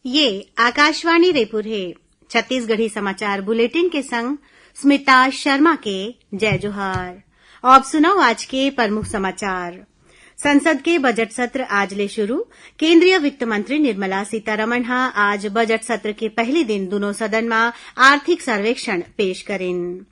ये आकाशवाणी रायपुर है। छत्तीसगढ़ी समाचार बुलेटिन के संग स्मिता शर्मा के जय जोहार। अब सुनाओ आज के प्रमुख समाचार। संसद के बजट सत्र आज ले शुरू। केंद्रीय वित्त मंत्री निर्मला सीतारमण आज बजट सत्र के पहले दिन दोनों सदन में आर्थिक सर्वेक्षण पेश करेन।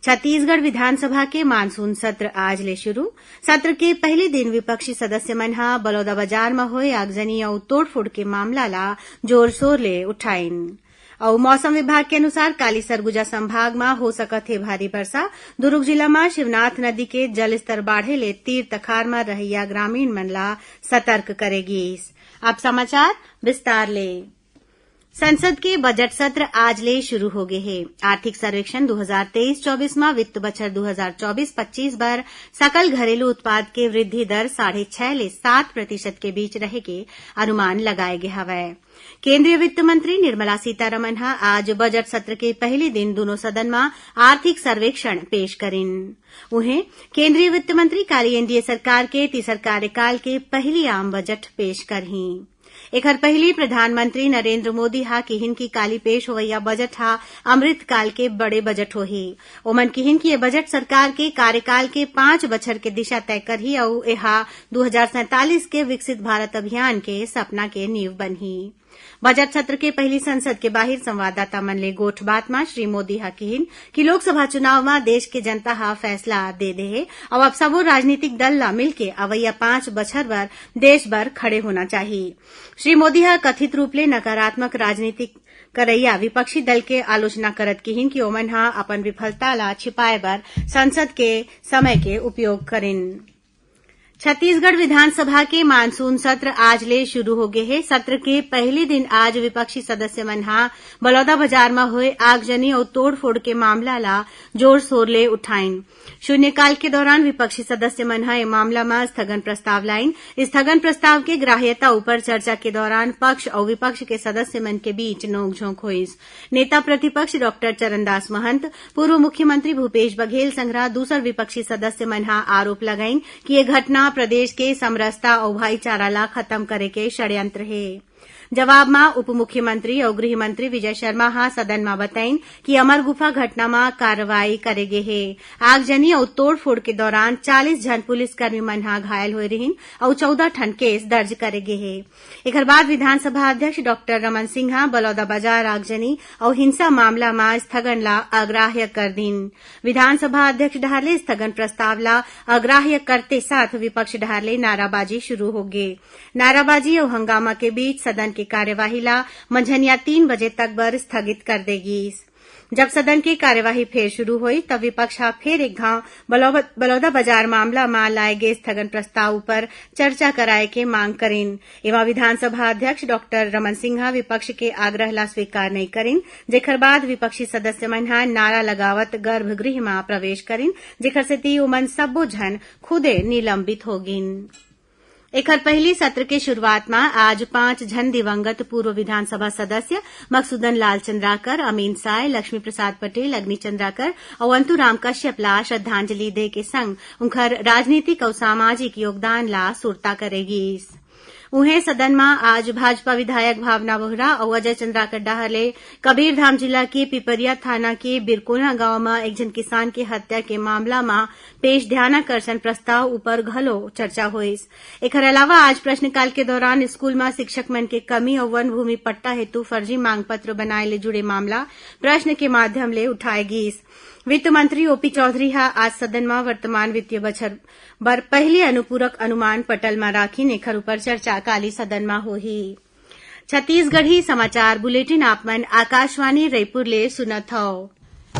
छत्तीसगढ़ विधानसभा के मानसून सत्र आज ले शुरू। सत्र के पहले दिन विपक्षी सदस्य मन बलौदाबाजार में होए आगजनी और तोड़फोड़ के मामला ला जोर शोर ले उठाइन। और मौसम विभाग के अनुसार काली सरगुजा संभाग में हो सकत है भारी वर्षा। दुर्ग जिला में शिवनाथ नदी के जलस्तर बाढ़े ले तीर तखार में रहैया ग्रामीण मन ला सतर्क करेगी। अब समाचार विस्तार ले। संसद के बजट सत्र आज ले शुरू हो गए हैं। आर्थिक सर्वेक्षण 2023-24 में वित्त बछर 2024-25 बर सकल घरेलू उत्पाद के वृद्धि दर 6.5 ले 7% के बीच रहे के अनुमान लगाए गए हवै। केंद्रीय वित्त मंत्री निर्मला सीतारमण आज बजट सत्र के पहले दिन दोनों सदन में आर्थिक सर्वेक्षण पेश करेन। उन्हें केंद्रीय वित्त मंत्री काली एनडीए सरकार के तीसर कार्यकाल के पहली आम बजट पेश करही। एकर पहली प्रधानमंत्री नरेंद्र मोदी किहिन की काली पेश होवैया बजट अमृत काल के बड़े बजट होही। ओमन किहिन की ये बजट सरकार के कार्यकाल के 5 बछर के दिशा तय करही और एहा 2047 के विकसित भारत अभियान के सपना के नींव बनही। बजट सत्र के पहली संसद के बाहर संवाददाता मन ले गोठ बात में श्री मोदी किहिन कि लोकसभा चुनाव में देश के जनता फैसला दे दे है और अब सबो राजनीतिक दल ला मिलके अवैया 5 बछर बर देश बर खड़े होना चाहिए। श्री मोदी कथित रूप ले नकारात्मक राजनीति करैया विपक्षी दल के आलोचना करत किहिन कि ओमन अपन विफलता ला छिपाए बर संसद के समय के उपयोग करेन। छत्तीसगढ़ विधानसभा के मानसून सत्र आज ले शुरू हो गए हैं। सत्र के पहले दिन आज विपक्षी सदस्य मन बलौदाबाजार में हुए आगजनी और तोड़फोड़ के मामला ला जोर शोर ले उठाइन। शून्यकाल के दौरान विपक्षी सदस्य मन ये मामला में स्थगन प्रस्ताव लाइन। स्थगन प्रस्ताव के ग्राह्यता ऊपर चर्चा के दौरान पक्ष और विपक्ष के सदस्य मन के बीच नोकझोंक हुई। नेता प्रतिपक्ष डॉक्टर चरणदास महंत, पूर्व मुख्यमंत्री भूपेश बघेल संघरा दूसर विपक्षी सदस्य मन आरोप लगाइन कि ये घटना प्रदेश के समरसता और भाईचारा ला खत्म करे के षड्यंत्र है। जवाब में उप मुख्यमंत्री और गृह मंत्री विजय शर्मा सदन में बताइन कि अमर गुफा घटना में कार्रवाई करेगे है। आगजनी और तोड़फोड़ के दौरान 40 जन पुलिसकर्मी मन घायल हुए रहिन और 14 ठन केस दर्ज करेगे है। एकर बाद विधानसभा अध्यक्ष डॉक्टर रमन सिंह बलौदाबाजार आगजनी और हिंसा मामला में स्थगन ला अग्राह्य कर दिन। विधानसभा अध्यक्ष डहारले स्थगन प्रस्ताव ला अग्राह्य करते साथ विपक्ष डहारले नाराबाजी शुरू हो गई। नाराबाजी और हंगामा के बीच सदन की कार्यवाही ला मंझनिया 3 बजे तक बर स्थगित कर देगी। जब सदन की कार्यवाही फिर शुरू हुई तब विपक्ष फिर एक घाव बलौदाबाजार मामला में लाए गए स्थगन प्रस्ताव पर चर्चा कराए के मांग करेन। एवं विधानसभा अध्यक्ष डॉक्टर रमन सिंह विपक्ष के आग्रह ला स्वीकार नहीं करेन, जेकर बाद विपक्षी सदस्य मन नारा लगावत गर्भगृह में प्रवेश करेन, जेकर से ओमन सब्बो झन खुदे निलंबित होगिन। एकर पहली सत्र के शुरुआत में आज 5 जन दिवंगत पूर्व विधानसभा सदस्य मकसूदन लाल चंद्राकर, अमीन साय, लक्ष्मी प्रसाद पटेल, अग्नि चंद्राकर और अंतुराम कश्यप ला श्रद्धांजलि दे के संग उनकर राजनीतिक और सामाजिक योगदान ला सुरता करेगी। उन्हें सदन में आज भाजपा विधायक भावना बोहरा और अजय चंद्राकर डाहरले कबीरधाम जिला के पिपरिया थाना के बिरकोना गांव में एक जन किसान की हत्या के मामला में पेश ध्यानाकर्षण प्रस्ताव ऊपर घलो चर्चा हुई। एकर अलावा आज प्रश्नकाल के दौरान स्कूल में शिक्षक मन के कमी और वन भूमि पट्टा हेतु फर्जी मांग पत्र बनाए ले जुड़े मामला प्रश्न के माध्यम ले उठाएगी। वित्त मंत्री ओपी चौधरी आज सदन में वर्तमान वित्तीय बछर बर पहली अनुपूरक अनुमान पटल में राखी एकर ऊपर चर्चा काली सदन में होही। छत्तीसगढ़ी समाचार बुलेटिन आपमन आकाशवाणी रायपुर ले सुनत हव।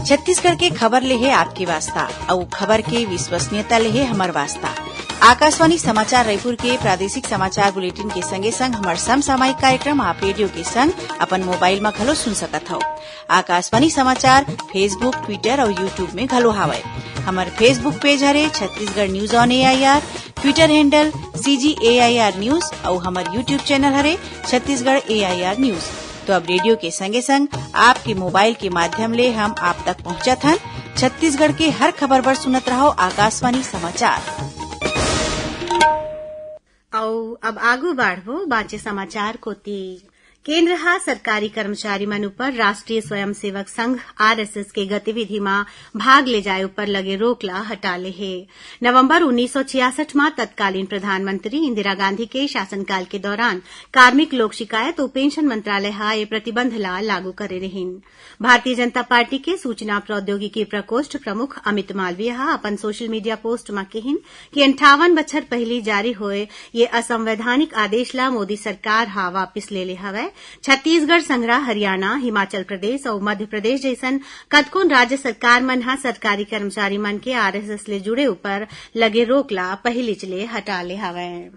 छत्तीसगढ़ के खबर ले है आपके वास्ता और खबर के विश्वसनीयता ले है हमर वास्ता। आकाशवाणी समाचार रायपुर के प्रादेशिक समाचार बुलेटिन के संगे संग हमार समसामयिक कार्यक्रम आप रेडियो के संग अपन मोबाइल में घलो सुन सकत हव। आकाशवाणी समाचार फेसबुक, ट्विटर और यूट्यूब में घलो हावय। हमार फेसबुक पेज हरे Chhattisgarh news on AIR, Twitter handle CGAIR news और हमार यूट्यूब चैनल हरे छत्तीसगढ़ AIR न्यूज। तो अब रेडियो के संगे संग आपके मोबाइल के माध्यम ले हम आप तक पहुंचत हन। छत्तीसगढ़ के हर खबर पर सुनत रहो आकाशवाणी समाचार। अब आगू बढ़ो बाचे समाचार कोती। केंद्र हा सरकारी कर्मचारी मन ऊपर राष्ट्रीय स्वयंसेवक संघ आरएसएस के गतिविधि में भाग ले जाए ऊपर लगे रोक ला हटा ले है। नवंबर 1966 में तत्कालीन प्रधानमंत्री इंदिरा गांधी के शासनकाल के दौरान कार्मिक लोक शिकायत और पेंशन मंत्रालय हा ये प्रतिबंध ला लागू करे रहिन। भारतीय जनता पार्टी के सूचना प्रौद्योगिकी प्रकोष्ठ प्रमुख अमित मालवीय हा अपन सोशल मीडिया पोस्ट में कहिन कि 58 बछर पहले जारी होए ये असंवैधानिक आदेश ला मोदी सरकार हा वापिस ले हवै। छत्तीसगढ़ संघरा हरियाणा, हिमाचल प्रदेश और मध्य प्रदेश जैसन कतकोन राज्य सरकार मन हा सरकारी कर्मचारी मन के आरएसएस ले जुड़े ऊपर लगे रोक ला पहले चले हटा ले हवै।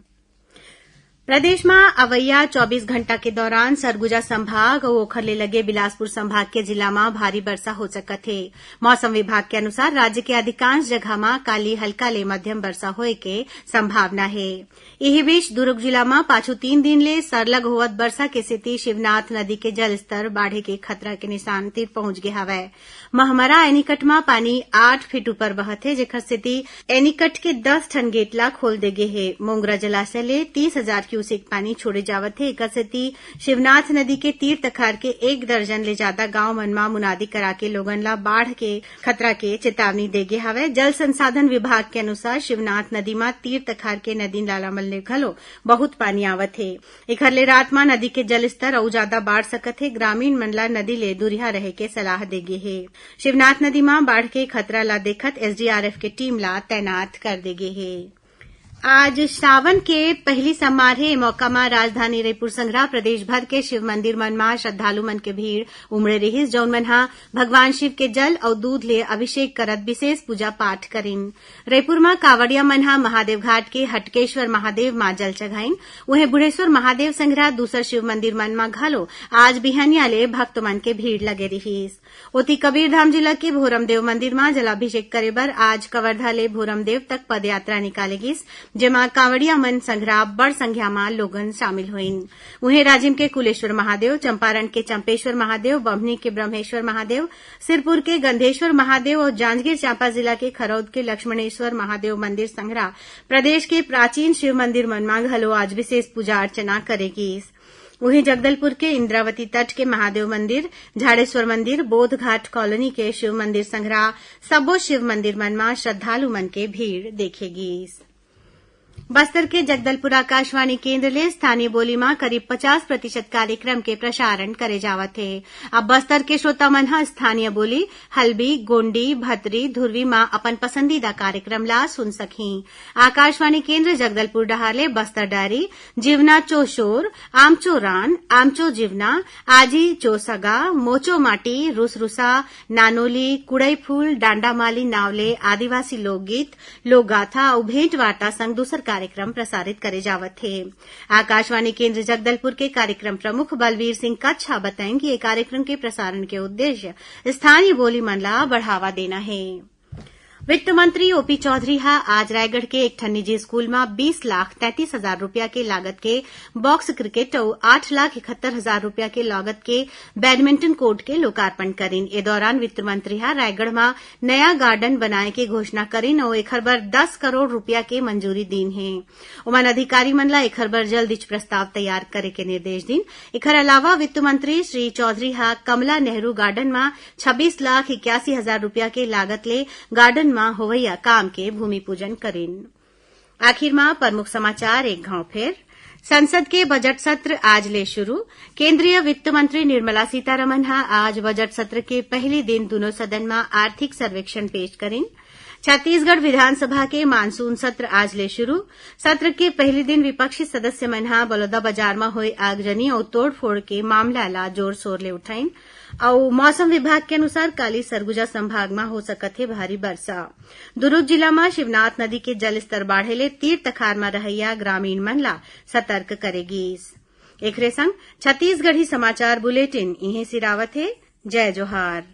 प्रदेश में अवैया 24 घंटा के दौरान सरगुजा संभाग और ओखर ले लगे बिलासपुर संभाग के जिला में भारी वर्षा हो सकत है। मौसम विभाग के अनुसार राज्य के अधिकांश जगह में काली हल्का ले मध्यम वर्षा होए के संभावना है। यही बीच दुर्ग जिला में पाछू 3 दिन ले सरलग होवत वर्षा के सेती शिवनाथ नदी के जल स्तर बाढ़े के खतरा के निशान तीर पहुंच गए हवै। महमरा एनीकट में पानी 8 फीट ऊपर बहत है, जेकर सेती एनीकट के 10 ठन गेट ला खोल दे गे है। मोंगरा जलाशय ले 30,000 क्यूसेक पानी छोड़े जावत है। एकर सेती शिवनाथ नदी के तीर तखार के 1 दर्जन ले ज्यादा गांव मन में मुनादी करा के लोगन ला बाढ़ के खतरा के चेतावनी दे गे हवै। जल संसाधन विभाग के अनुसार शिवनाथ नदी में तीर तखार के नदी नाला मन ले घलो बहुत पानी आवत है। एकर ले रात में नदी के जल स्तर और ज्यादा बाढ़ सकत है। ग्रामीण मन ला नदी ले दूरिया रहे के सलाह दे गे है। शिवनाथ नदी में बाढ़ के खतरा ला देखत एसडीआरएफ के टीम ला तैनात कर दे गे है। आज श्रावण के पहली समारोह मौका में राजधानी रायपुर संघरा प्रदेश भर के शिव मंदिर मन में श्रद्धालु मन के भीड़ उमड़े रही, जौन मन हा भगवान शिव के जल और दूध ले अभिषेक करत विशेष पूजा पाठ करिन। रायपुर में कावड़िया मन हा महादेव घाट के हटकेश्वर महादेव मां जल चढ़ाइन। उन्हें बुढ़ेश्वर महादेव संघरा दूसर शिव मंदिर मन में घलो आज बिहनिया ले भक्त मन के भीड़ लगे रही। ओती कबीरधाम जिला के भोरमदेव मंदिर में जलाभिषेक करे बर आज कवर्धा ले भोरमदेव तक पदयात्रा निकाले गिस, जेमा कांवड़िया मन संघरा बड़ संख्या में लोगन शामिल हुईन। उन्हें राजिम के कुलेश्वर महादेव, चंपारण के चंपेश्वर महादेव, बम्हनी के ब्रह्मेश्वर महादेव, सिरपुर के गंधेश्वर महादेव और जांजगीर चांपा जिला के खरौद के लक्ष्मणेश्वर महादेव मंदिर संघरा प्रदेश के प्राचीन शिव मंदिर मन में घलो आज विशेष पूजा अर्चना करेगी। वहीं जगदलपुर के इंद्रावती तट के महादेव मंदिर, झाड़ेश्वर मंदिर, बोध घाट कॉलोनी के शिव मंदिर संघरा सबो शिव मंदिर मन में श्रद्धालु मन के भीड़ देखेगी। बस्तर के जगदलपुर आकाशवाणी केंद्र ले स्थानीय बोली में करीब 50% कार्यक्रम के प्रसारण करे जावत है। अब बस्तर के श्रोता मन हा स्थानीय बोली हल्बी, गोंडी, भतरी, धुरवी में अपन पसंदीदा कार्यक्रम ला सुन सकी। आकाशवाणी केंद्र जगदलपुर डहार ले बस्तर डायरी, जीवना चो शोर, आमचो रान, आमचो जीवना, आजी चो सगा, मोचो माटी, रुसरुसा, नानोली, कुड़ई फूल, डांडा माली नावले, आदिवासी लोकगीत, लोक गाथा और भेंट वार्ता संग दूसर कार्यक्रम प्रसारित करे जावत है। आकाशवाणी केंद्र जगदलपुर के कार्यक्रम प्रमुख बलवीर सिंह कच्छा बताएं कि ये कार्यक्रम के प्रसारण के उद्देश्य स्थानीय बोली मन ला बढ़ावा देना है। वित्त मंत्री ओपी चौधरी हा आज रायगढ़ के एक ठन निजी स्कूल में 20,33,000 रूपया के लागत के बॉक्स क्रिकेट और 8,71,000 रूपया के लागत के बैडमिंटन कोर्ट के लोकार्पण करिन। ए दौरान वित्त मंत्री हा रायगढ़ में नया गार्डन बनाए के घोषणा करिन और एखर बर 10 करोड़ रूपया के मंजूरी दीन है। उमन अधिकारी मन ला एखर बर जल्द प्रस्ताव तैयार करे के निर्देश दिन। एखर अलावा वित्त मंत्री श्री चौधरी हा कमला नेहरू गार्डन में 26,81,000 रूपया के लागत ले गार्डन में होवैया काम के भूमि पूजन करेन। आखिर में प्रमुख समाचार एक घाव फिर। संसद के बजट सत्र आज ले शुरू। केंद्रीय वित्त मंत्री निर्मला सीतारमण हा आज बजट सत्र के पहले दिन दोनों सदन में आर्थिक सर्वेक्षण पेश करें। छत्तीसगढ़ विधानसभा के मानसून सत्र आज ले शुरू। सत्र के पहले दिन विपक्षी सदस्य मन हा बलौदा बाजार में हुए आगजनी और तोड़फोड़ के मामला ला जोर शोर ले उठाइन। और मौसम विभाग के अनुसार काली सरगुजा संभाग में हो सकत है भारी वर्षा। दुर्ग जिला में शिवनाथ नदी के जल स्तर बाढ़े ले तीर तखार में रहैया ग्रामीण मन ला सतर्क करेगी। एकरे संग छत्तीसगढ़ी समाचार बुलेटिन इहे सिरावत है। जय जोहार।